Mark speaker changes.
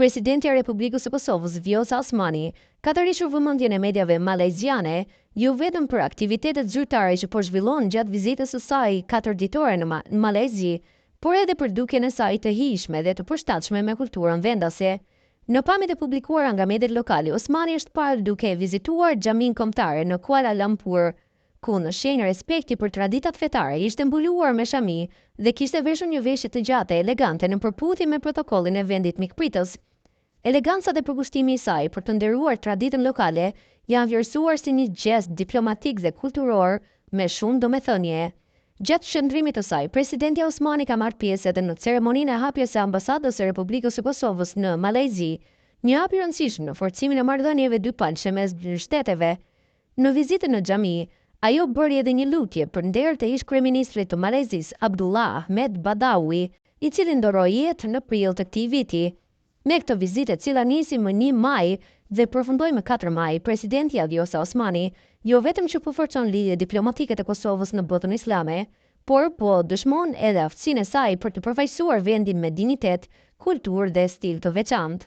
Speaker 1: Presidenti i Republikës së Kosovës, Vjosa Osmani, ka tërhequr vëmendjen e mediave malajziane jo vetëm për aktivitetet zyrtare që po zhvillon gjatë vizitës së saj 4 ditore në Malajzi, por edhe për dukjen e saj të hijshme dhe të përshtatshme me kulturën vendase. Në pamjet e publikuara nga mediat lokale, Osmani është parë duke vizituar xhamin kombëtare në Kuala Lumpur, ku në shenjë respekti për traditat fetare ishte mbuluar me shami dhe kishte veshur një veshje të gjatë e elegante në përputhje me protokollin e vendit mikpritës. Eleganca dhe përkushtimi i saj për të nderuar traditën lokale janë vlerësuar si një gest diplomatik dhe kulturor me shumë domethënie. Gjatë shëndrimit të saj, presidenti Osmani ka marrë pjesë edhe në ceremoninë e hapjes së ambasadës së Republikës së Kosovës në Malajzi, një hap i rëndësishëm në forcimin e marrëdhënieve dypalëshe mes shteteve. Në vizitën në xhami, ajo bëri edhe një lutje për nder të ish kryeministrit të Malajzisë, Abdullah Ahmed Badawi, i cili ndoroi jetë në prill të këtij viti. Me këtë vizitë, e cila nisi më 1 maj dhe përfundoi më 4 maj, presidenti Vjosa Osmani jo vetëm që po forcon lidhjet diplomatike të Kosovës në botën islame, por po dëshmon edhe aftësinë e saj për të përfaqësuar vendin me dinitet, kulturë dhe stil të veçantë.